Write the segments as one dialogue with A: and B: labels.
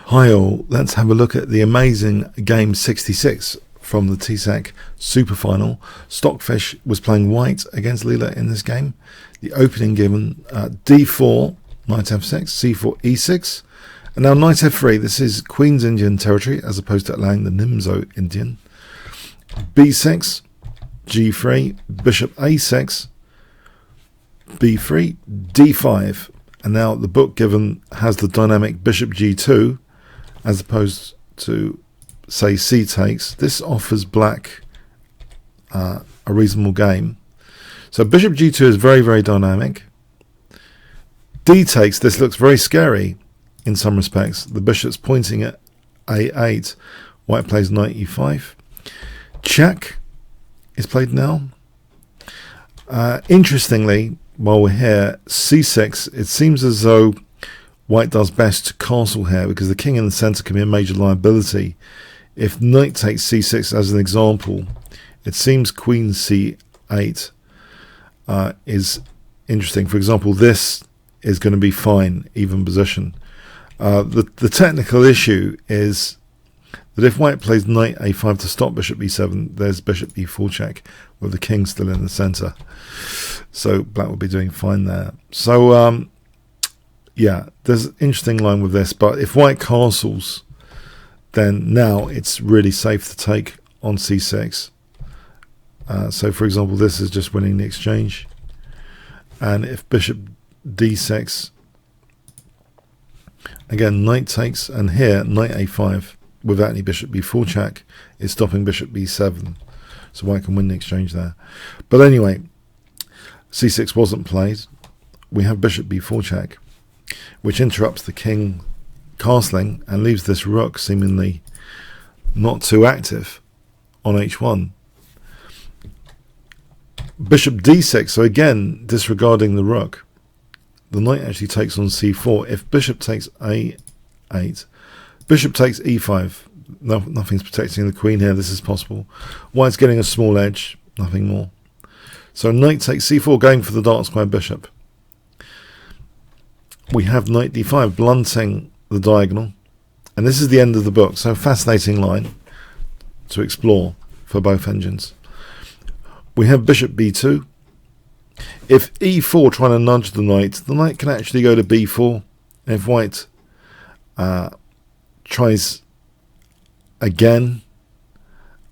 A: Hi all, let's have a look at the amazing game 66 from the TSEC Super Final. Stockfish was playing white against Leela in this game. The opening given d4, knight f6, c4, e6, and now knight f3. This is Queen's Indian territory as opposed to allowing the Nimzo Indian. b6, g3, bishop a6, b3, d5, and now the book given has the dynamic bishop g2 as opposed to, say, c takes. This offers black a reasonable game. So bishop g2 is very, very dynamic. D takes, this looks very scary in some respects. The bishop's pointing at a8. White plays knight e5. Check is played now. Interestingly, while we're here, c6, it seems as though white does best to castle here because the king in the center can be a major liability. If knight takes c6 as an example, it seems queen c8 is interesting. For example, this is going to be fine, even position. The technical issue is that if white plays knight a5 to stop bishop b7, there's bishop e4 check with the king still in the center. So black will be doing fine there. So yeah, there's an interesting line with this, but if white castles, then now it's really safe to take on c6. So for example, this is just winning the exchange. And if bishop d6, again, knight takes, and here, knight a5, without any bishop b4 check, is stopping bishop b7. So white can win the exchange there. But anyway, c6 wasn't played. We have bishop b4 check, which interrupts the king castling and leaves this rook seemingly not too active on h1. Bishop d6, so again disregarding the rook, the knight actually takes on c4. If bishop takes a8, bishop takes e5, nothing's protecting the queen here. This is possible. White's getting a small edge, nothing more. So knight takes c4, going for the dark square bishop. We have knight d5, blunting the diagonal, and this is the end of the book. So fascinating line to explore for both engines. We have bishop b2. If e4 trying to nudge the knight can actually go to b4. And if white tries again,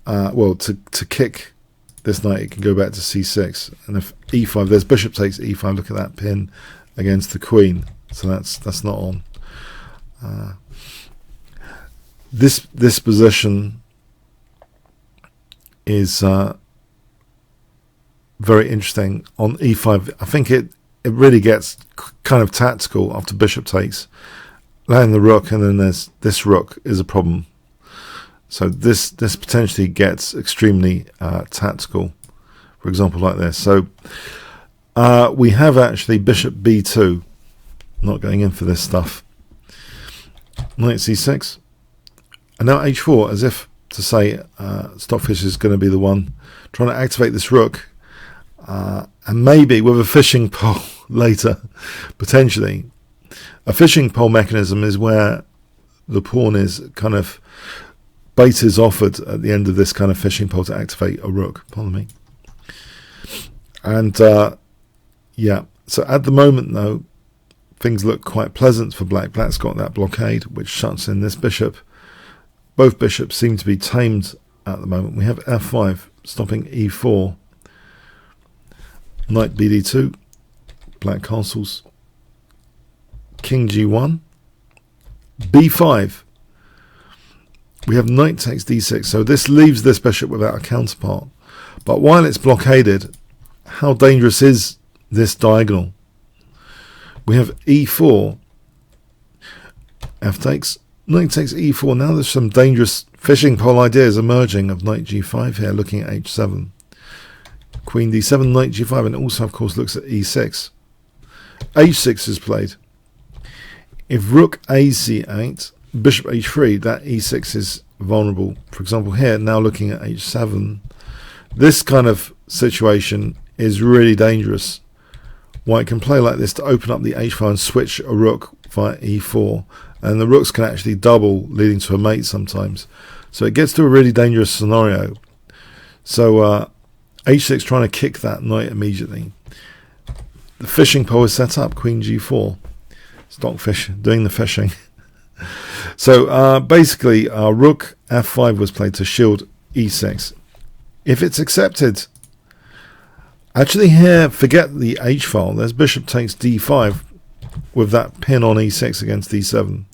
A: well, to kick this knight, it can go back to c6. And if e5, there's bishop takes e5. Look at that pin against the queen. So that's not on. This position is very interesting on e5. I think it really gets kind of tactical after bishop takes, laying the rook, and then there's this rook is a problem. So this potentially gets extremely tactical, for example, like this. So we have actually bishop b2, not going in for this stuff. Knight c6, and now h4, as if to say Stockfish is going to be the one trying to activate this rook, and maybe with a fishing pole later, potentially. A fishing pole mechanism is where the pawn is kind of, bait is offered at the end of this kind of fishing pole to activate a rook, pardon me. And yeah, so at the moment though, things look quite pleasant for black. Black's got that blockade which shuts in this bishop. Both bishops seem to be tamed at the moment. We have f5 stopping e4. Knight bd2. Black castles. King g1. b5. We have knight takes d6. So this leaves this bishop without a counterpart. But while it's blockaded, how dangerous is this diagonal? We have e4, f takes, knight takes e4. Now there's some dangerous fishing pole ideas emerging of knight g5 here, looking at h7. Queen d7, knight g5, and also, of course, looks at e6. h6 is played. If rook a c8, bishop h3, that e6 is vulnerable. For example, here, now looking at h7, this kind of situation is really dangerous. White can play like this to open up the h file and switch a rook via e4 and the rooks can actually double, leading to a mate sometimes. So it gets to a really dangerous scenario. So h6 trying to kick that knight immediately. The fishing pole is set up, queen g4. Stockfish doing the fishing. So basically rook f5 was played to shield e6. If it's accepted, actually here, forget the h file. There's bishop takes d5 with that pin on e6 against d7.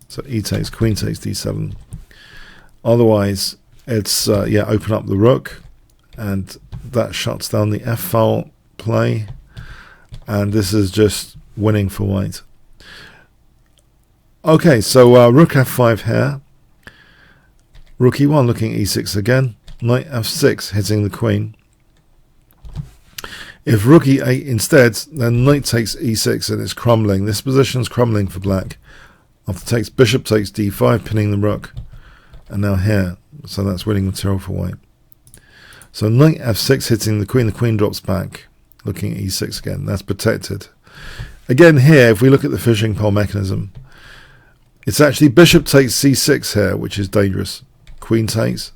A: So e takes, queen takes d7. Otherwise, it's open up the rook, and that shuts down the f file play, and this is just winning for white. Okay, so rook f5 here, rook e1 looking at e6 again, knight f6 hitting the queen. If rook e8 instead, then knight takes e6 and it's crumbling. This position's crumbling for black. After takes, bishop takes d5, pinning the rook, and now here, so that's winning material for white. So knight f6 hitting the queen drops back, looking at e6 again, that's protected. Again here, if we look at the fishing pole mechanism, it's actually bishop takes c6 here, which is dangerous. Queen takes,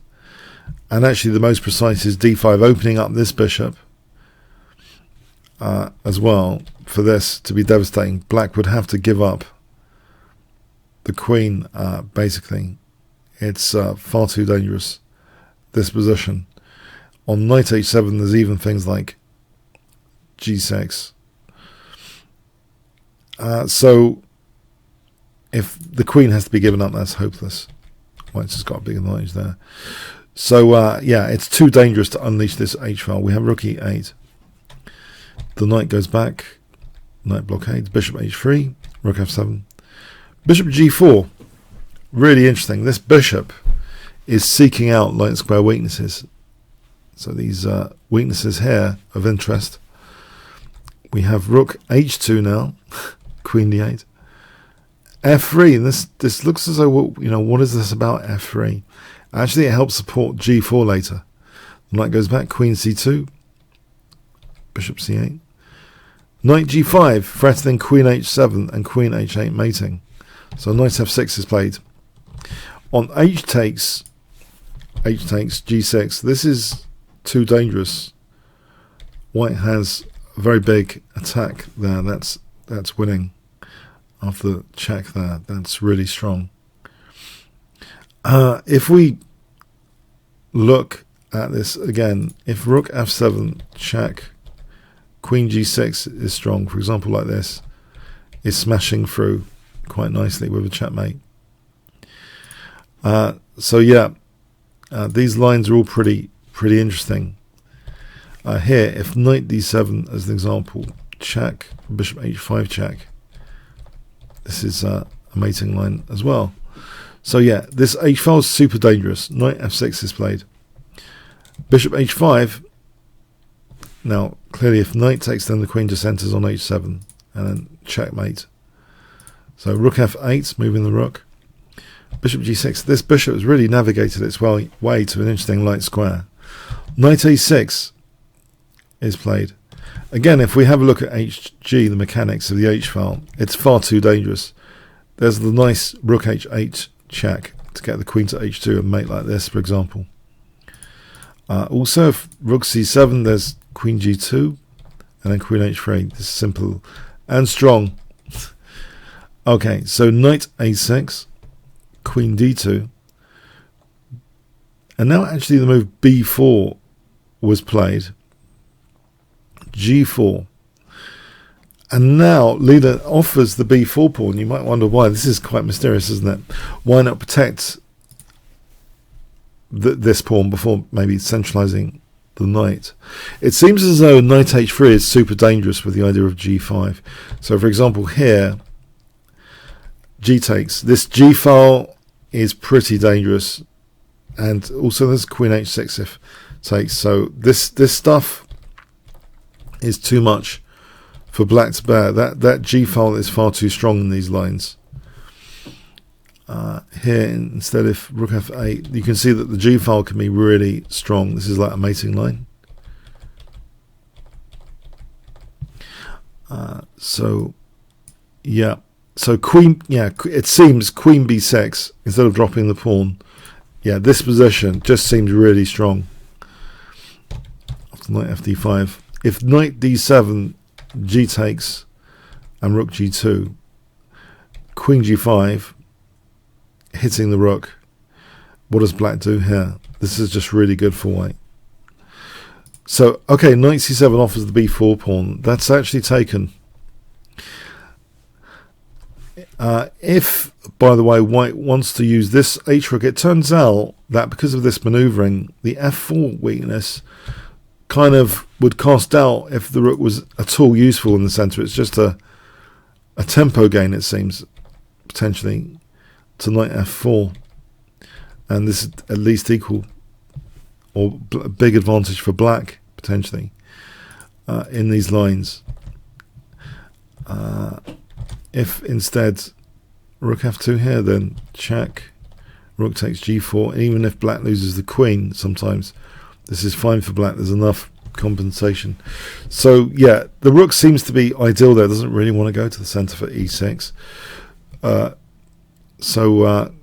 A: and actually the most precise is d5, opening up this bishop as well. For this to be devastating, black would have to give up the queen, basically. It's far too dangerous, this position. On knight h7, there's even things like g6. So if the queen has to be given up, that's hopeless. White's just got a big advantage there. So yeah, it's too dangerous to unleash this h file. We have rook e8. The knight goes back. Knight blockades. Bishop h3. Rook f7. Bishop g4. Really interesting. This bishop is seeking out light square weaknesses. So these weaknesses here of interest. We have rook h2 now. Queen d8. f3, and this looks as though, what is this about f3? Actually, it helps support g4 later. The knight goes back, queen c2, bishop c8, knight g5, threatening queen h7 and queen h8 mating. So knight f6 is played. On h takes g6. This is too dangerous. White has a very big attack there. That's winning. After the check there, that's really strong. If we look at this again, if rook f7 check, queen g6 is strong, for example, like this, is smashing through quite nicely with a checkmate. So yeah, these lines are all pretty interesting. Here, if knight d7 as an example, check, bishop h5 check. This is a mating line as well. So yeah, this h file is super dangerous. Knight f6 is played. Bishop h5. Now, clearly if knight takes, then the queen just enters on h7 and then checkmate. So rook f8, moving the rook. Bishop g6. This bishop has really navigated its way to an interesting light square. Knight a6 is played. Again, if we have a look at hg, the mechanics of the h file, it's far too dangerous. There's the nice rook h8 check to get the queen to h2 and mate like this, for example. Also, if rook c7, there's queen g2 and then queen h3. This is simple and strong. Okay, so knight a6, queen d2, and now actually the move b4 was played. g4, and now Leela offers the b4 pawn. You might wonder why. This is quite mysterious, isn't it? Why not protect this pawn before maybe centralizing the knight? It seems as though knight h3 is super dangerous with the idea of g5. So for example here, g takes. This g file is pretty dangerous, and also there's queen h6 if takes. So this stuff is too much for black to bear. That g file is far too strong in these lines. Here instead, if rook f8, you can see that the g file can be really strong. This is like a mating line. So yeah, So queen, yeah, it seems queen b6 instead of dropping the pawn. Yeah, this position just seems really strong. After knight fd5, if knight d7, g takes, and rook g2, queen g5, hitting the rook. What does black do here? This is just really good for white. So, okay, knight c7 offers the b4 pawn. That's actually taken. If, by the way, white wants to use this h-rook, it turns out that because of this maneuvering, the f4 weakness kind of would cost out if the rook was at all useful in the centre. It's just a tempo gain, it seems, potentially, to knight f4. And this is at least equal, or a big advantage for black, potentially, in these lines. If instead rook f2 here, then check, rook takes g4, and even if black loses the queen, sometimes this is fine for black. There's enough compensation. So yeah, the rook seems to be ideal there. Doesn't really want to go to the center for e6.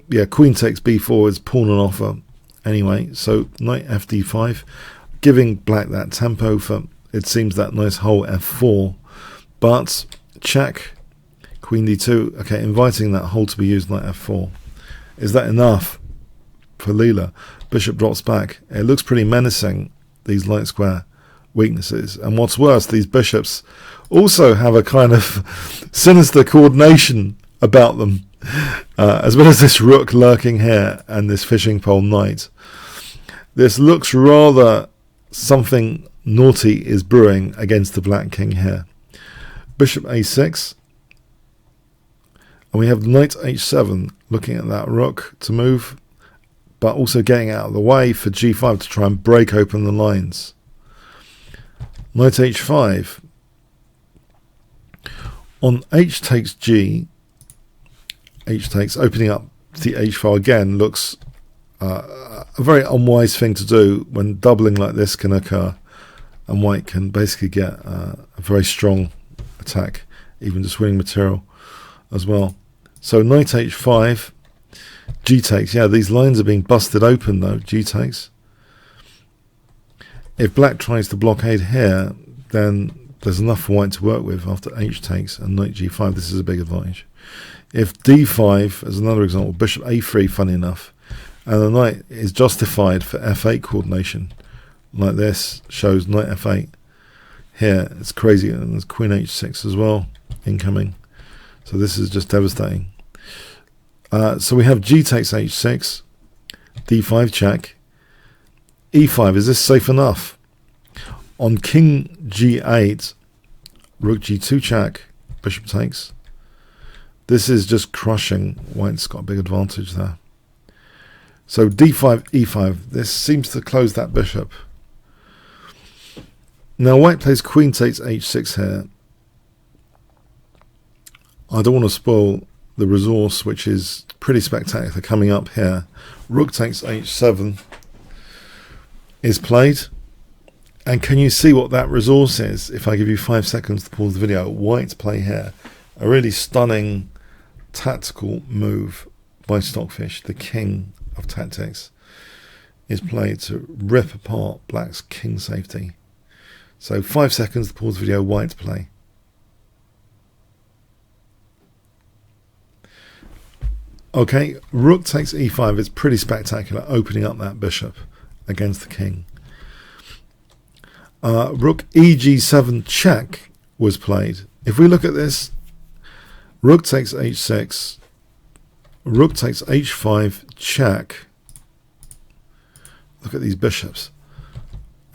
A: Yeah, queen takes b4 is pawn on offer anyway. So knight fd5, giving black that tempo for, it seems, that nice whole f4. But check, queen d2. Okay, inviting that whole to be used, knight f4. Is that enough for Leela? Bishop drops back. It looks pretty menacing, these light square weaknesses. And what's worse, these bishops also have a kind of sinister coordination about them, as well as this rook lurking here and this fishing pole knight. This looks rather something naughty is brewing against the black king here. Bishop a6, and we have knight h7, looking at that rook to move, but also getting out of the way for g5 to try and break open the lines. Knight h5. On h takes g, h takes, opening up the h file again, looks a very unwise thing to do when doubling like this can occur, and white can basically get a very strong attack, even just winning material as well. So knight h5, g takes. Yeah, these lines are being busted open though. G takes. If black tries to blockade here, then there's enough for white to work with after h takes and knight g5. This is a big advantage. If d5, as another example, bishop a3, funny enough, and the knight is justified for f8 coordination, like this shows knight f8 here. It's crazy, and there's queen h6 as well incoming. So this is just devastating. So we have g takes h6, d5 check, e5. Is this safe enough? On king g8, rook g2 check, bishop takes. This is just crushing. White's got a big advantage there. So d5, e5. This seems to close that bishop. Now white plays queen takes h6 here. I don't want to spoil the resource, which is pretty spectacular, coming up here. Rook takes h7 is played. And can you see what that resource is? If I give you 5 seconds to pause the video, white play here. A really stunning tactical move by Stockfish, the king of tactics, is played to rip apart black's king safety. So 5 seconds to pause the video, white play. Okay, rook takes e5 is pretty spectacular, opening up that bishop against the king. Rook eg7 check was played. If we look at this, rook takes h6, rook takes h5 check. Look at these bishops.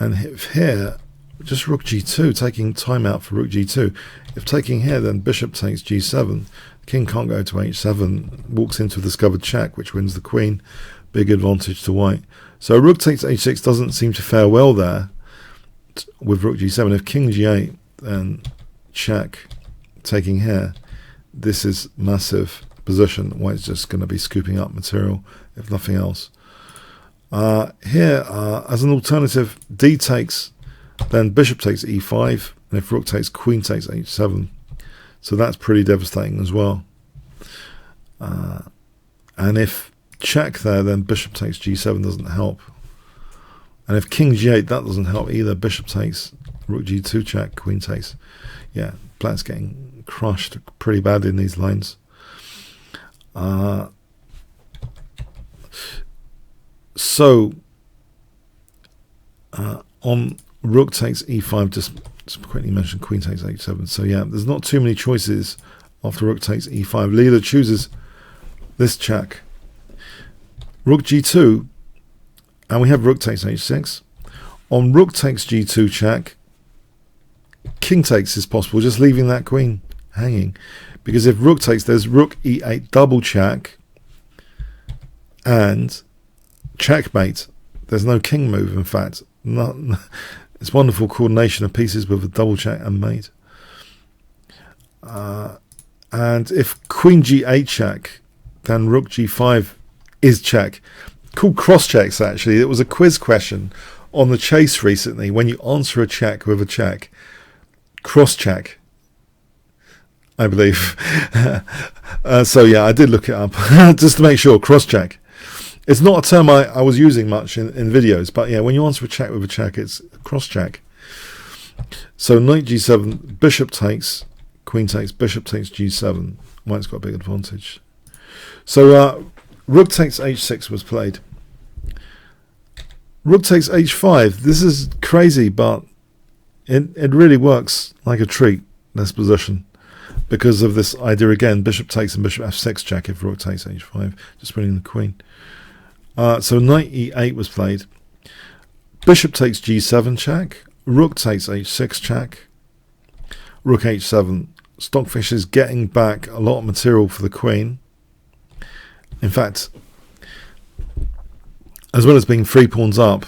A: And if here, just rook g2, taking time out for rook g2. If taking here, then bishop takes g7. King can't go to h7, walks into a discovered check, which wins the queen. Big advantage to white. So rook takes h6 doesn't seem to fare well there with rook g7. If king g8, then check, taking here. This is massive position. White's just going to be scooping up material, if nothing else. Here, as an alternative, d takes, then bishop takes e5, and if rook takes, queen takes h7. So that's pretty devastating as well. And if check there, then bishop takes g7 doesn't help. And if king g8, that doesn't help either. Bishop takes, rook g2 check, queen takes. Yeah, black's getting crushed pretty badly in these lines. So on rook takes e5, just quickly mention queen takes h7. So yeah, there's not too many choices after rook takes e5. Leela chooses this check. Rook g2, and we have rook takes h6. On rook takes g2 check, king takes is possible, just leaving that queen hanging. Because if rook takes, there's rook e8 double check and checkmate. There's no king move, in fact. It's wonderful coordination of pieces with a double check and mate. And if queen g8 check, then rook g5 is check. Called cross checks, actually. It was a quiz question on the Chase recently. When you answer a check with a check, cross check, I believe. So yeah, I did look it up just to make sure. Cross check. It's not a term I was using much in videos, but yeah, when you answer a check with a check, it's cross check. So knight g7, bishop takes, queen takes, bishop takes g7. White's got a big advantage. So rook takes h6 was played. Rook takes h5. This is crazy, but it really works like a treat, this position, because of this idea again. Bishop takes and bishop f6 check if rook takes h5, just winning the queen. So knight e8 was played. Bishop takes g7 check. Rook takes h6 check. Rook h7. Stockfish is getting back a lot of material for the queen. In fact, as well as being 3 pawns up,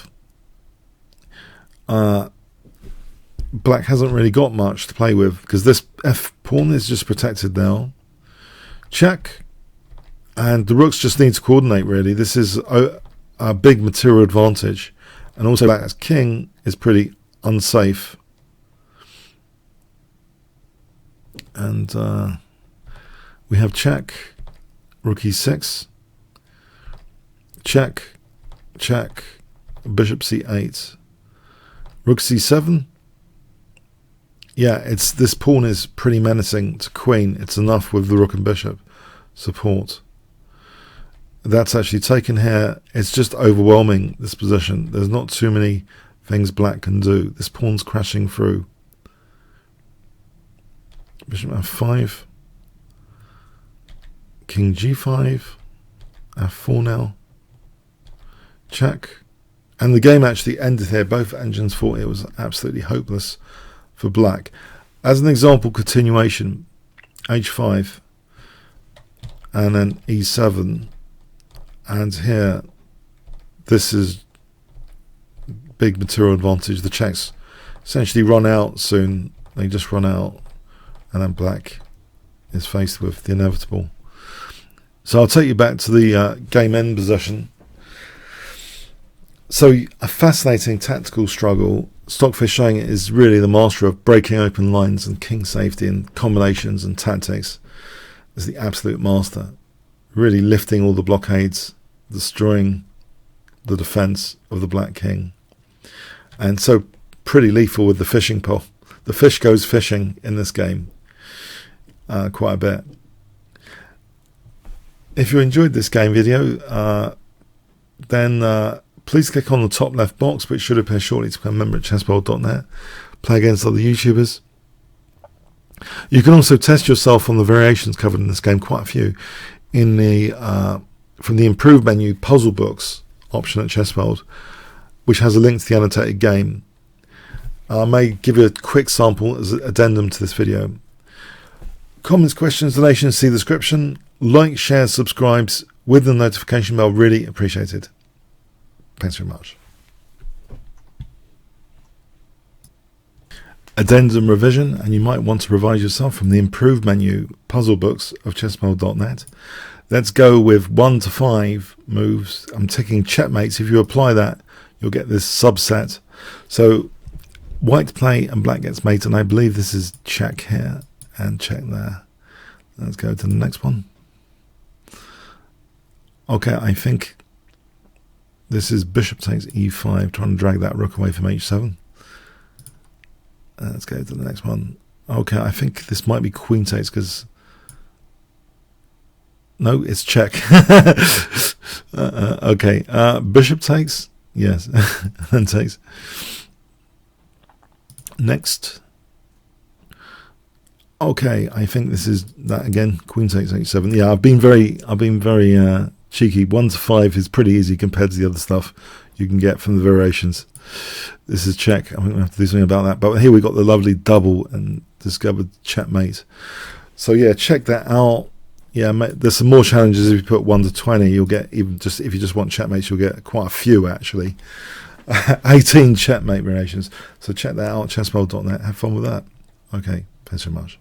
A: black hasn't really got much to play with, because this f pawn is just protected now. Check. And the rooks just need to coordinate, really. This is a big material advantage. And also black's king is pretty unsafe. And we have check, rook e6, check, check, bishop c8, rook c7. Yeah, this pawn is pretty menacing to queen. It's enough with the rook and bishop support. That's actually taken here. It's just overwhelming, this position. There's not too many things black can do. This pawn's crashing through. Bishop f5, king g5, f4 now, check. And the game actually ended here. Both engines thought it was absolutely hopeless for black. As an example, continuation, h5, and then e7. And here, this is big material advantage. The checks essentially run out soon. They just run out. And then black is faced with the inevitable. So I'll take you back to the game end position. So a fascinating tactical struggle. Stockfish showing it is really the master of breaking open lines and king safety and combinations and tactics. Is the absolute master. Really lifting all the blockades, destroying the defense of the black king. And so pretty lethal with the fishing pole. The fish goes fishing in this game quite a bit. If you enjoyed this game video, then please click on the top left box, which should appear shortly, to become a member at chessworld.net. Play against other YouTubers. You can also test yourself on the variations covered in this game, quite a few, in the from the improved menu puzzle books option at Chessworld, which has a link to the annotated game. I may give you a quick sample as an addendum to this video. Comments, questions, donations, see the description. Like, share, subscribes with the notification bell, really appreciated. Thanks very much. Addendum revision, and you might want to revise yourself from the improved menu puzzle books of chessworld.net. Let's go with 1 to 5 moves. I'm ticking checkmates. If you apply that, you'll get this subset. So white play and black gets mate, and I believe this is check here and check there. Let's go to the next one. Okay, I think this is bishop takes e5, trying to drag that rook away from h7. Let's go to the next one. Okay, I think this might be queen takes because... No, it's check. Okay, bishop takes. Yes, and takes. Next. Okay, I think this is that again. Queen takes h7. Yeah, I've been very cheeky. 1 to 5 is pretty easy compared to the other stuff you can get from the variations. This is check. I think we have to do something about that. But here we got the lovely double and discovered checkmate. So yeah, check that out. Yeah, there's some more challenges. If you put 1 to 20, you'll get, even just if you just want checkmates, you'll get quite a few actually. 18 checkmate variations. So check that out, chessbowl.net. Have fun with that. Okay, thanks so much.